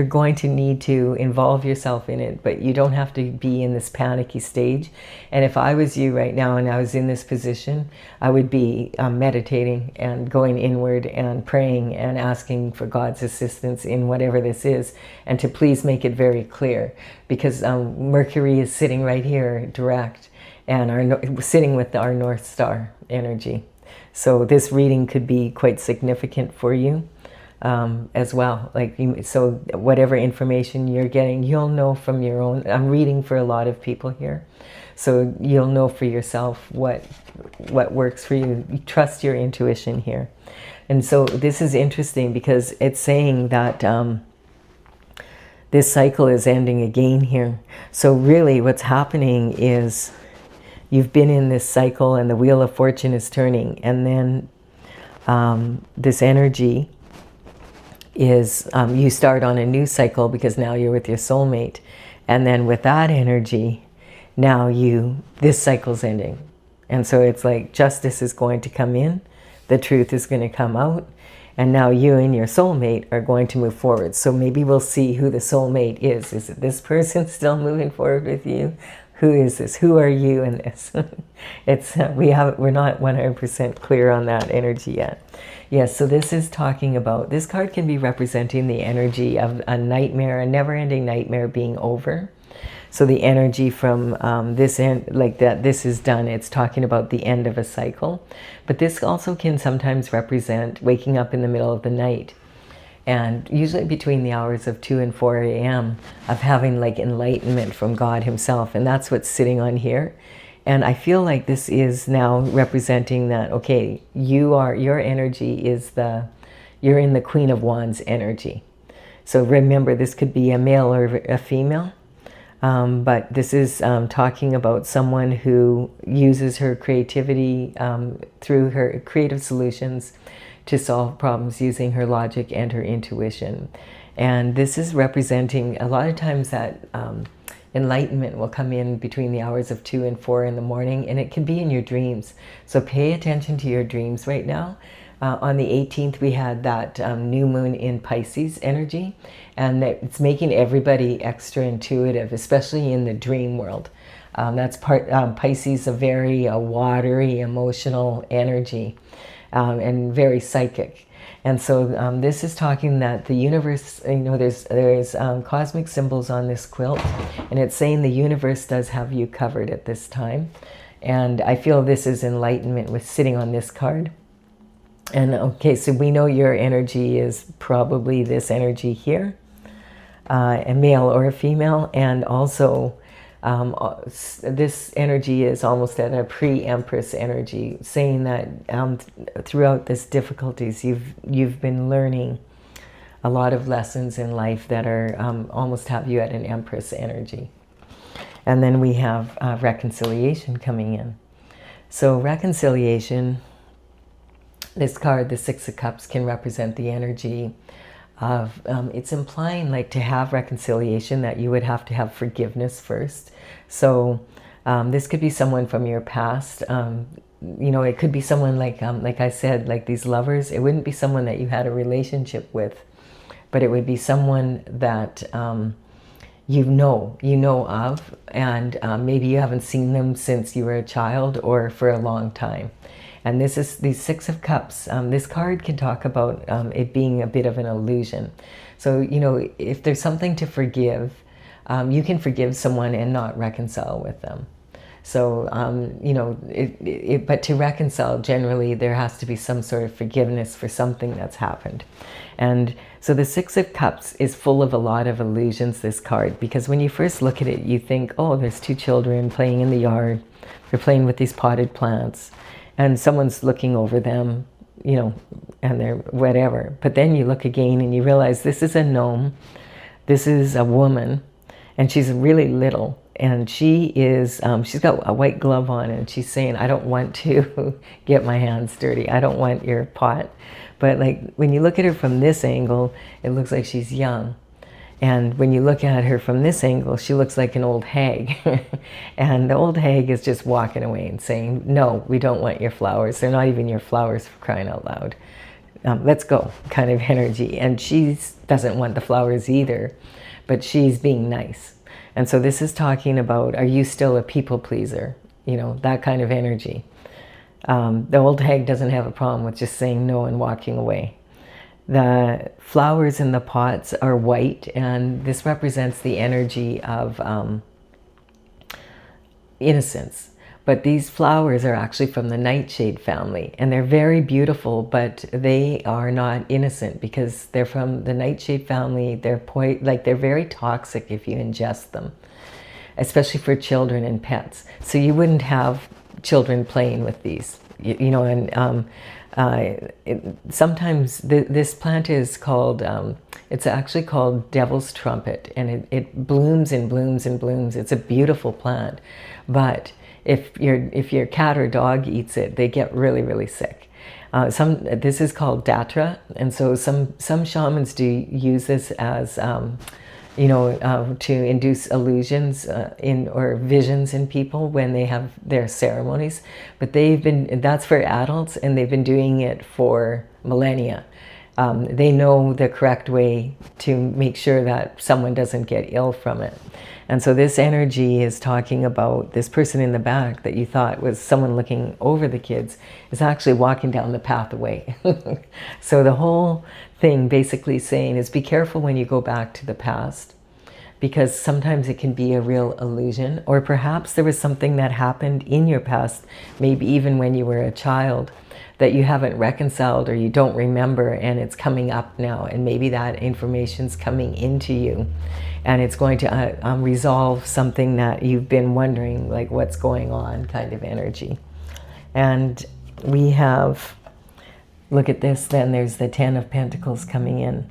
going to need to involve yourself in it, but you don't have to be in this panicky stage. And if I was you right now and I was in this position, I would be meditating and going inward and praying and asking for God's assistance in whatever this is, and to please make it very clear, because Mercury is sitting right here direct, and sitting with our North Star energy. So this reading could be quite significant for you. As well, so whatever information you're getting, you'll know from your own. I'm reading for a lot of people here, so you'll know for yourself what works for you. You trust your intuition here. And so this is interesting because it's saying that this cycle is ending again here. So really what's happening is you've been in this cycle and the Wheel of Fortune is turning, and then this energy is you start on a new cycle because now you're with your soulmate, and then with that energy, now this cycle's ending, and so it's like justice is going to come in, the truth is going to come out, and now you and your soulmate are going to move forward. So maybe we'll see who the soulmate is. Is it this person still moving forward with you? Who is this? Who are you in this? We're not 100% clear on that energy yet. Yes, so this is talking about, this card can be representing the energy of a nightmare, a never-ending nightmare being over. So the energy from this end, like that, this is done. It's talking about the end of a cycle. But this also can sometimes represent waking up in the middle of the night, and usually between the hours of 2 and 4 a.m. of having like enlightenment from God himself. And that's what's sitting on here. And I feel like this is now representing that, okay, your energy is you're in the Queen of Wands energy. So remember, this could be a male or a female, but this is talking about someone who uses her creativity through her creative solutions to solve problems using her logic and her intuition. And this is representing a lot of times that enlightenment will come in between the hours of 2 and 4 in the morning, and it can be in your dreams. So pay attention to your dreams right now. On the 18th, we had that new moon in Pisces energy, and it's making everybody extra intuitive, especially in the dream world. That's Pisces, a very watery, emotional energy, and very psychic. And so this is talking that the universe, there's cosmic symbols on this quilt, and it's saying the universe does have you covered at this time. And I feel this is enlightenment with sitting on this card. And okay, so we know your energy is probably this energy here, a male or a female, and also this energy is almost at a pre-Empress energy, saying that throughout this difficulties, you've been learning a lot of lessons in life that are almost have you at an Empress energy. And then we have reconciliation coming in. So reconciliation, this card, the Six of Cups, can represent the energy of, it's implying like to have reconciliation that you would have to have forgiveness first. So this could be someone from your past. It could be someone like I said, like these lovers. It wouldn't be someone that you had a relationship with, but it would be someone that you know of, and maybe you haven't seen them since you were a child or for a long time. And this is the Six of Cups. This card can talk about it being a bit of an illusion. So, you know, if there's something to forgive, you can forgive someone and not reconcile with them. So, you know, but to reconcile, generally, there has to be some sort of forgiveness for something that's happened. And so the Six of Cups is full of a lot of illusions, this card, because when you first look at it, you think, oh, there's two children playing in the yard. They're playing with these potted plants, and someone's looking over them, you know, and they're whatever. But then you look again and you realize this is a gnome. This is a woman, and she's really little. And she is, she's got a white glove on, and she's saying, I don't want to get my hands dirty. I don't want your pot. But like when you look at her from this angle, it looks like she's young. And when you look at her from this angle, she looks like an old hag. And the old hag is just walking away and saying, no, we don't want your flowers. They're not even your flowers, for crying out loud. Let's go, kind of energy. And she doesn't want the flowers either, but she's being nice. And so this is talking about, are you still a people pleaser? You know, that kind of energy. The old hag doesn't have a problem with just saying no and walking away. The flowers in the pots are white, and this represents the energy of innocence. But these flowers are actually from the nightshade family, and they're very beautiful, but they are not innocent because they're from the nightshade family. They're they're very toxic if you ingest them, especially for children and pets. So you wouldn't have children playing with these, you know, and sometimes this plant is called, it's actually called Devil's Trumpet, and it blooms and blooms and blooms. It's a beautiful plant, but if your cat or dog eats it, they get really, really sick. This is called datra, and so some shamans do use this as you know, to induce illusions or visions in people when they have their ceremonies. But that's for adults, and they've been doing it for millennia. They know the correct way to make sure that someone doesn't get ill from it. And so this energy is talking about this person in the back that you thought was someone looking over the kids is actually walking down the path away. So the whole thing basically saying is be careful when you go back to the past, because sometimes it can be a real illusion, or perhaps there was something that happened in your past, maybe even when you were a child, that you haven't reconciled or you don't remember, and it's coming up now, and maybe that information's coming into you, and it's going to resolve something that you've been wondering, like what's going on kind of energy. And we have, look at this, then there's the Ten of Pentacles coming in.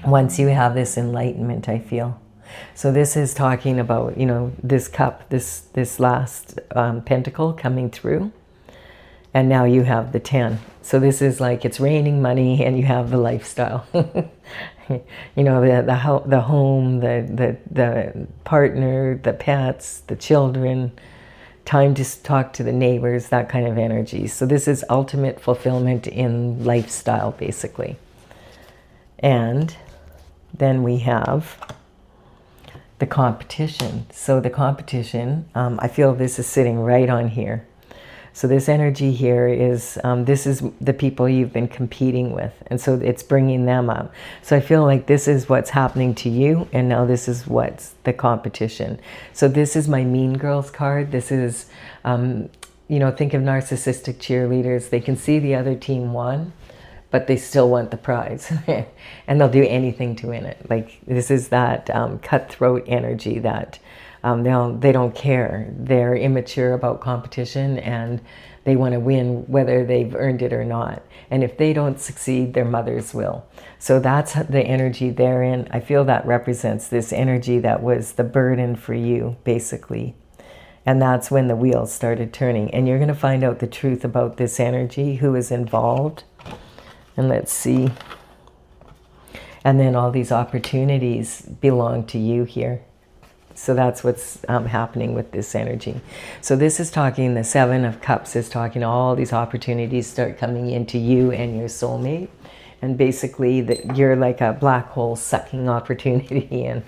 Once you have this enlightenment, I feel. So this is talking about, you know, this cup, this last pentacle coming through. And now you have the 10. So this is like it's raining money and you have the lifestyle. You know, the home, the partner, the pets, the children, time to talk to the neighbors, that kind of energy. So this is ultimate fulfillment in lifestyle, basically. And then we have the competition. So the competition, I feel this is sitting right on here. So this energy here is, this is the people you've been competing with. And so it's bringing them up. So I feel like this is what's happening to you. And now this is what's the competition. So this is my Mean Girls card. This is, you know, think of narcissistic cheerleaders. They can see the other team won, but they still want the prize. And they'll do anything to win it. Like this is that cutthroat energy that they don't care. They're immature about competition and they want to win whether they've earned it or not. And if they don't succeed, their mothers will. So that's the energy they're in. I feel that represents this energy that was the burden for you, basically. And that's when the wheels started turning. And you're going to find out the truth about this energy, who is involved. And let's see. And then all these opportunities belong to you here. So that's what's happening with this energy. So this is talking, the Seven of Cups is talking, all these opportunities start coming into you and your soulmate. And basically that you're like a black hole sucking opportunity. And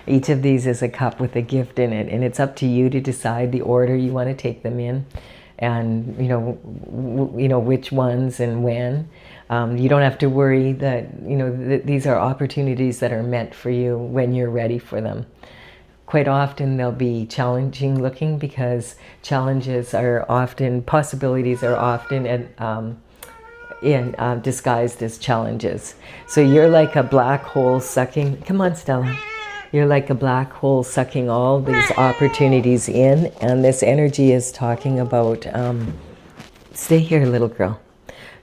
each of these is a cup with a gift in it. And it's up to you to decide the order you want to take them in. and which ones and when. You don't have to worry that these are opportunities that are meant for you when you're ready for them. Quite often they'll be challenging looking, because possibilities are often disguised as challenges. So you're like a black hole sucking, come on Stella, you're like a black hole sucking all these opportunities in, and this energy is talking about, stay here little girl.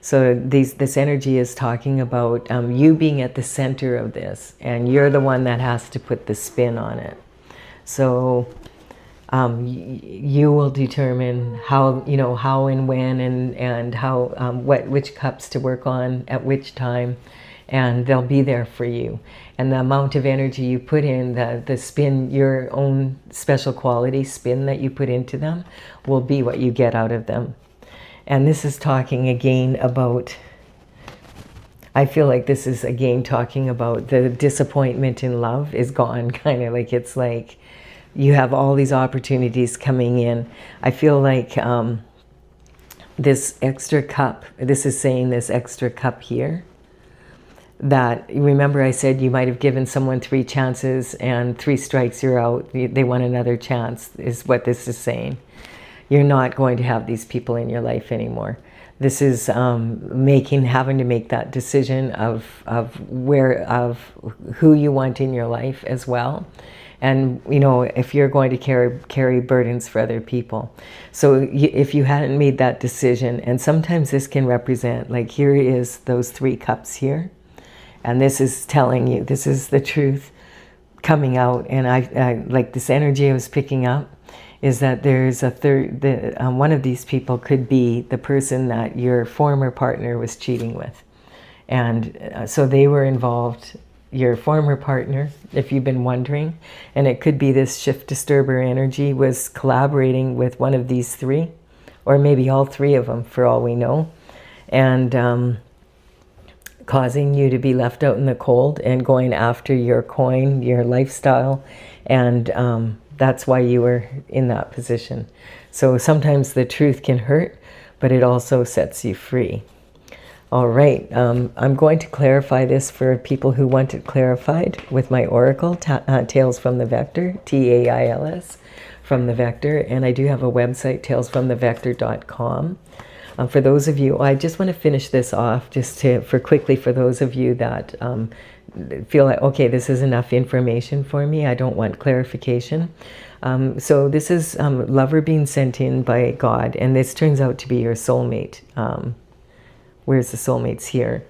So this energy is talking about you being at the center of this, and you're the one that has to put the spin on it. So you will determine how and when and how which cups to work on at which time, and they'll be there for you. And the amount of energy you put in, the spin, your own special quality spin that you put into them, will be what you get out of them. And this is talking again about, I feel like this is again talking about the disappointment in love is gone, kind of like, it's like you have all these opportunities coming in. I feel like this extra cup, this is saying this extra cup here, that, remember I said you might have given someone 3 chances and 3 strikes, you're out, they want another chance, is what this is saying. You're not going to have these people in your life anymore. This is having to make that decision of who you want in your life as well. And if you're going to carry burdens for other people. So if you hadn't made that decision, and sometimes this can represent, like, here is those 3 cups here, and this is telling you, this is the truth coming out. And I like this energy I was picking up, is that there's a third, one of these people could be the person that your former partner was cheating with. And so they were involved, your former partner, if you've been wondering, and it could be this shift disturber energy was collaborating with one of these 3, or maybe all 3 of them for all we know, and causing you to be left out in the cold and going after your coin, your lifestyle, and that's why you were in that position. So sometimes the truth can hurt, but it also sets you free. All right, I'm going to clarify this for people who want it clarified with my oracle, Tales from the Vector, Tails from the Vector, and I do have a website, talesfromthevector.com. For those of you, I just want to finish this off quickly for those of you that feel like, okay, this is enough information for me, I don't want clarification. So this is lover being sent in by God, and this turns out to be your soulmate. Where's the soulmates here?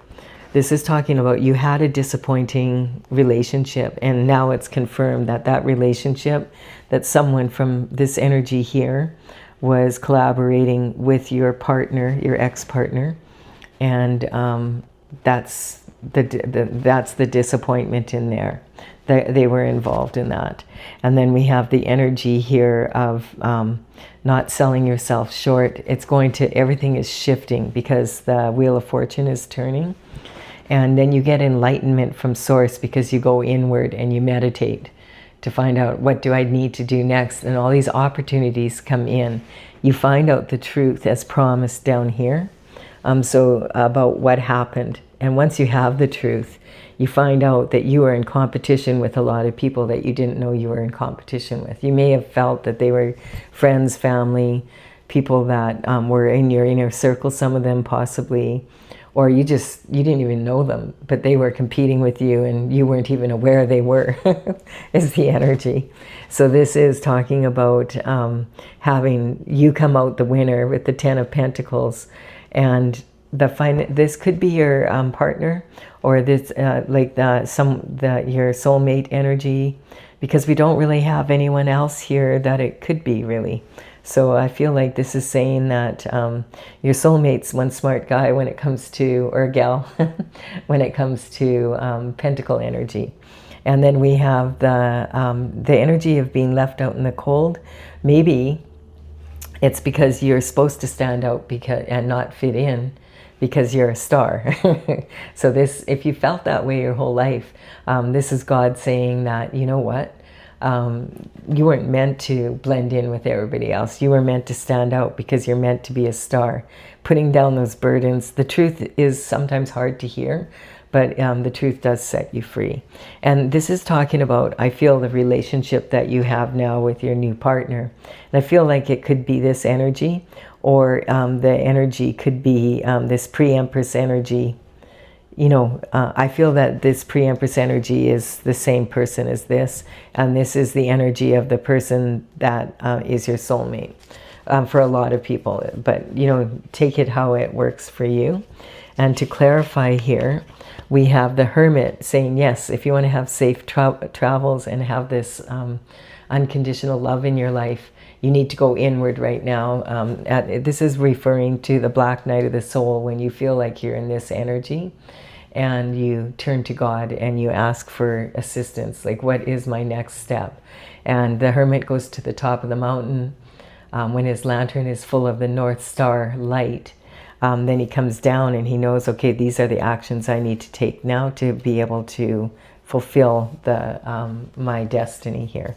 This is talking about you had a disappointing relationship, and now it's confirmed that relationship, that someone from this energy here was collaborating with your partner, your ex-partner, and that's the disappointment in there. They were involved in that. And then we have the energy here of not selling yourself short. Everything is shifting because the Wheel of Fortune is turning. And then you get enlightenment from Source because you go inward and you meditate to find out, what do I need to do next? And all these opportunities come in. You find out the truth as promised down here. So about what happened. And once you have the truth, you find out that you are in competition with a lot of people that you didn't know you were in competition with. You may have felt that they were friends, family, people that were in your inner circle, some of them possibly, or you didn't even know them, but they were competing with you and you weren't even aware they were, is the energy. So this is talking about having you come out the winner with the 10 of Pentacles, and this could be your partner, or this your soulmate energy, because we don't really have anyone else here that it could be really. So I feel like this is saying that your soulmate's one smart guy when it comes to, or gal, when it comes to pentacle energy. And then we have the energy of being left out in the cold. Maybe it's because you're supposed to stand out and not fit in, because you're a star. So if you felt that way your whole life, this is God saying that, you know what, You weren't meant to blend in with everybody else. You were meant to stand out because you're meant to be a star. Putting down those burdens. The truth is sometimes hard to hear, but the truth does set you free. And this is talking about, I feel, the relationship that you have now with your new partner. And I feel like it could be this energy, or the energy could be this pre-empress energy. You know, I feel that this pre-empress energy is the same person as this, and this is the energy of the person that is your soulmate for a lot of people. But, you know, take it how it works for you. And to clarify here, we have the Hermit saying, yes, if you want to have safe travels and have this unconditional love in your life, you need to go inward right now. This is referring to the Black Night of the Soul, when you feel like you're in this energy and you turn to God and you ask for assistance, like, what is my next step? And the Hermit goes to the top of the mountain when his lantern is full of the North Star light. Then he comes down and he knows, okay, these are the actions I need to take now to be able to fulfill my destiny here.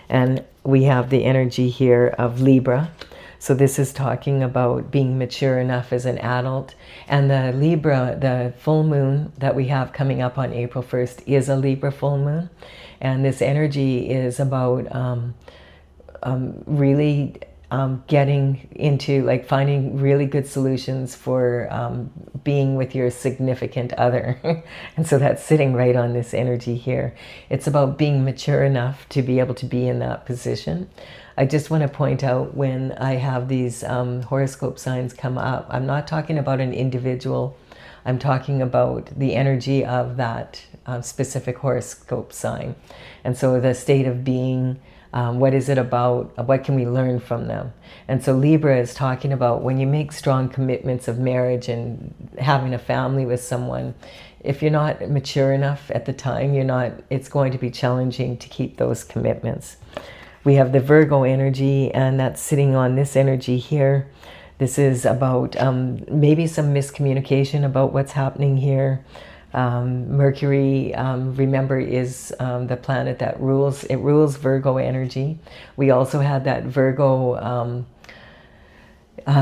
And we have the energy here of Libra. So this is talking about being mature enough as an adult. And the Libra, the full moon that we have coming up on April 1st is a Libra full moon. And this energy is about really getting into, like, finding really good solutions for being with your significant other. And so that's sitting right on this energy here. It's about being mature enough to be able to be in that position. I just want to point out, when I have these horoscope signs come up, I'm not talking about an individual. I'm talking about the energy of that specific horoscope sign. And so the state of being, what is it about? What can we learn from them? And so Libra is talking about when you make strong commitments of marriage and having a family with someone, if you're not mature enough at the time, it's going to be challenging to keep those commitments. We have the Virgo energy, and that's sitting on this energy here. This is about maybe some miscommunication about what's happening here. Mercury, remember, is the planet that rules. It rules Virgo energy. We also had that Virgo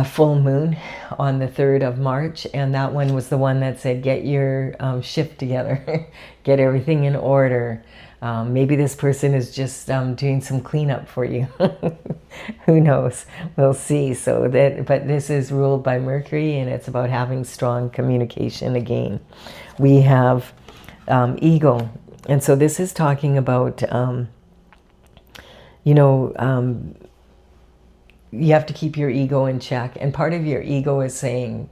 full moon on the 3rd of March, and that one was the one that said, get your shift together, get everything in order. Maybe this person is just doing some cleanup for you. Who knows? We'll see. But this is ruled by Mercury, and it's about having strong communication again. We have ego. And so this is talking about, you have to keep your ego in check. And part of your ego is saying,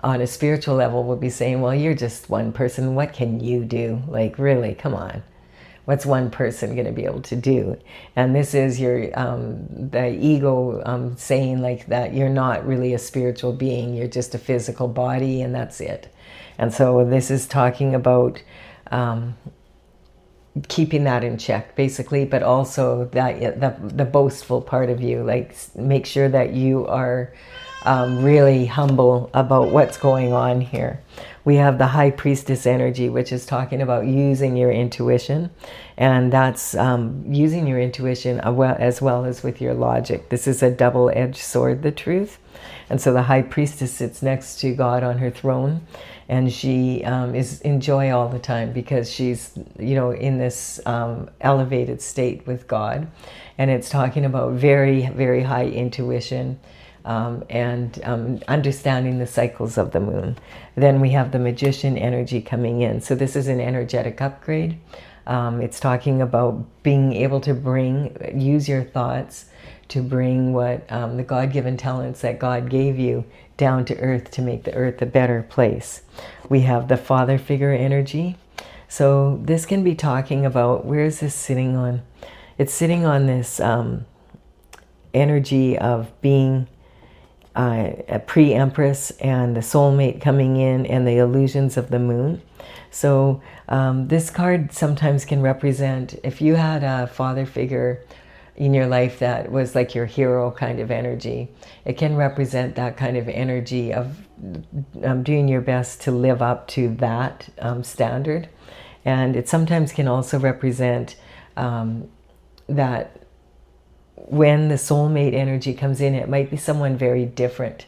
on a spiritual level, will be saying, well, you're just one person. What can you do? Like, really, come on. What's one person going to be able to do? And this is your the ego saying, like, that you're not really a spiritual being. You're just a physical body, and that's it. And so this is talking about keeping that in check, basically, but also that the boastful part of you, like, make sure that you are really humble about what's going on here. We have the High Priestess energy, which is talking about using your intuition, and that's using your intuition as well as with your logic. This is a double-edged sword, the truth. And so the High Priestess sits next to God on her throne, and she is in joy all the time because she's, in this elevated state with God. And it's talking about very, very high intuition, and understanding the cycles of the moon. Then we have the Magician energy coming in. So this is an energetic upgrade. It's talking about being able to use your thoughts to bring what the God-given talents that God gave you down to earth to make the earth a better place. We have the Father figure energy. So this can be talking about, where is this sitting on? It's sitting on this energy of being a pre-empress and the soulmate coming in and the illusions of the moon. So this card sometimes can represent, if you had a father figure in your life that was like your hero kind of energy, it can represent that kind of energy of doing your best to live up to that standard. And it sometimes can also represent that when the soulmate energy comes in, it might be someone very different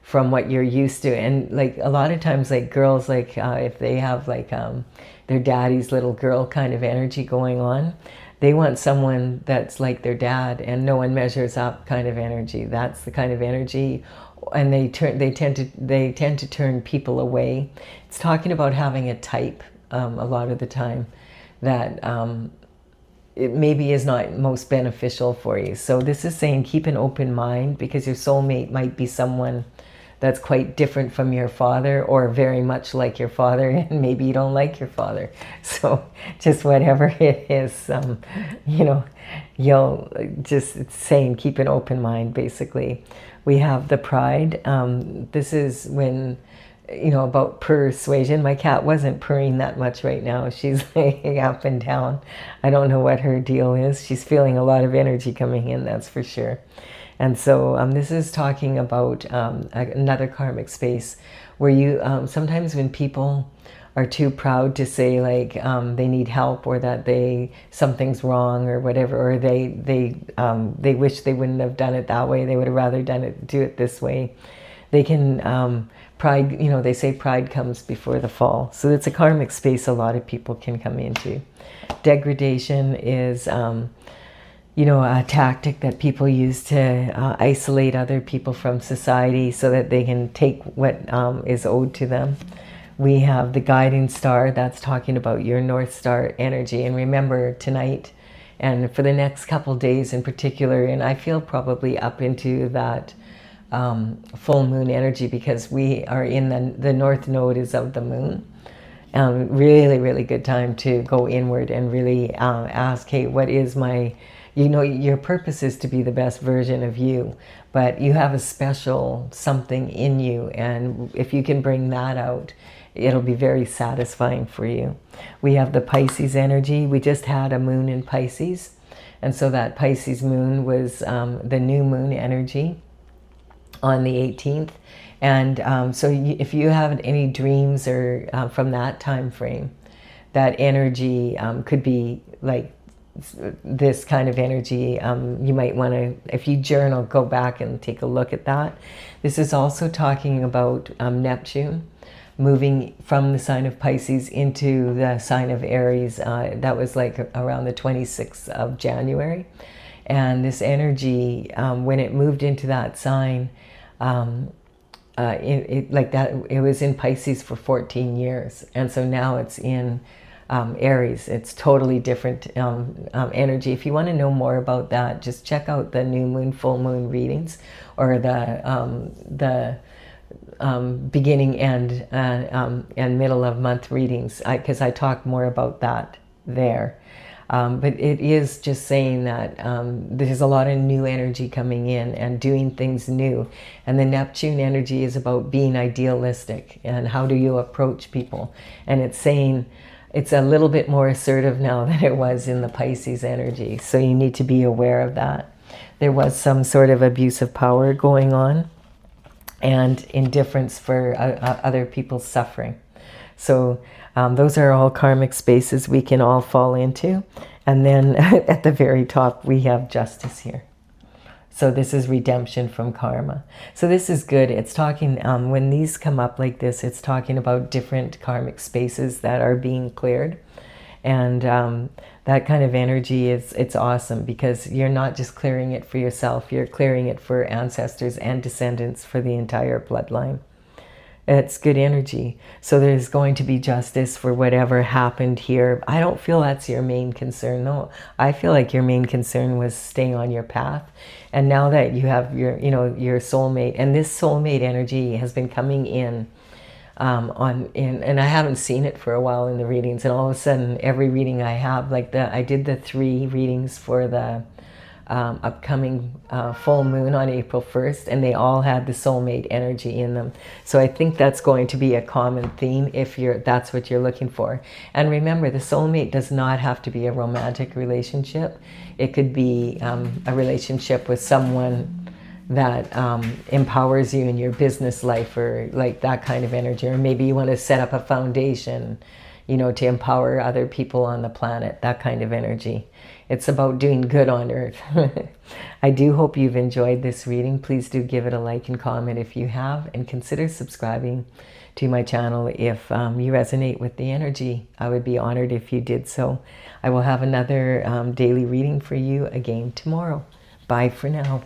from what you're used to. And like a lot of times, like girls, like if they have like their daddy's little girl kind of energy going on, they want someone that's like their dad and no one measures up kind of energy. That's the kind of energy, and they tend to turn people away. It's talking about having a type a lot of the time that it maybe is not most beneficial for you. So this is saying keep an open mind, because your soulmate might be someone that's quite different from your father, or very much like your father, and maybe you don't like your father. So just whatever it is, you know, you'll just, it's saying keep an open mind, basically. We have the pride. This is when, you know, about persuasion. My cat wasn't purring that much right now. She's laying up and down. I don't know what her deal is. She's feeling a lot of energy coming in, that's for sure. And so this is talking about another karmic space where you, sometimes when people are too proud to say like they need help, or that something's wrong or whatever, or they wish they wouldn't have done it that way, they would have rather do it this way. They can, pride, you know, they say pride comes before the fall. So it's a karmic space a lot of people can come into. Degradation is, you know, a tactic that people use to isolate other people from society so that they can take what is owed to them. We have the guiding star. That's talking about your North Star energy. And remember, tonight and for the next couple days in particular, and I feel probably up into that full moon energy, because we are in the North Node is of the moon. Really, really good time to go inward and really ask, hey, what is my... You know, your purpose is to be the best version of you, but you have a special something in you, and if you can bring that out, it'll be very satisfying for you. We have the Pisces energy. We just had a moon in Pisces, and so that Pisces moon was the new moon energy on the 18th. And so if you have any dreams or from that time frame, that energy could be like this kind of energy. You might want to, if you journal, go back and take a look at that. This is also talking about Neptune moving from the sign of Pisces into the sign of Aries. That was like around the 26th of January. And this energy, when it moved into that sign, it was in Pisces for 14 years. And so now it's in Aries. It's totally different energy. If you want to know more about that, just check out the new moon, full moon readings, or the beginning and middle of month readings, because I talk more about that there. But it is just saying that there's a lot of new energy coming in and doing things new. And the Neptune energy is about being idealistic and how do you approach people. And it's saying it's a little bit more assertive now than it was in the Pisces energy. So you need to be aware of that. There was some sort of abuse of power going on and indifference for other people's suffering. So those are all karmic spaces we can all fall into. And then at the very top, we have justice here. So this is redemption from karma. So this is good. It's talking, when these come up like this, it's talking about different karmic spaces that are being cleared. And that kind of energy it's awesome, because you're not just clearing it for yourself, you're clearing it for ancestors and descendants, for the entire bloodline. It's good energy. So there's going to be justice for whatever happened here. I don't feel that's your main concern. No, I feel like your main concern was staying on your path. And now that you have your soulmate, and this soulmate energy has been coming in, and I haven't seen it for a while in the readings. And all of a sudden, every reading I have, I did the 3 readings for the upcoming full moon on April 1st, and they all had the soulmate energy in them. So I think that's going to be a common theme if that's what you're looking for. And remember, the soulmate does not have to be a romantic relationship. It could be a relationship with someone that empowers you in your business life, or like that kind of energy. Or maybe you want to set up a foundation, you know, to empower other people on the planet, that kind of energy. It's about doing good on earth. I do hope you've enjoyed this reading. Please do give it a like and comment if you have, and consider subscribing to my channel if you resonate with the energy. I would be honored if you did so. I will have another daily reading for you again tomorrow. Bye for now.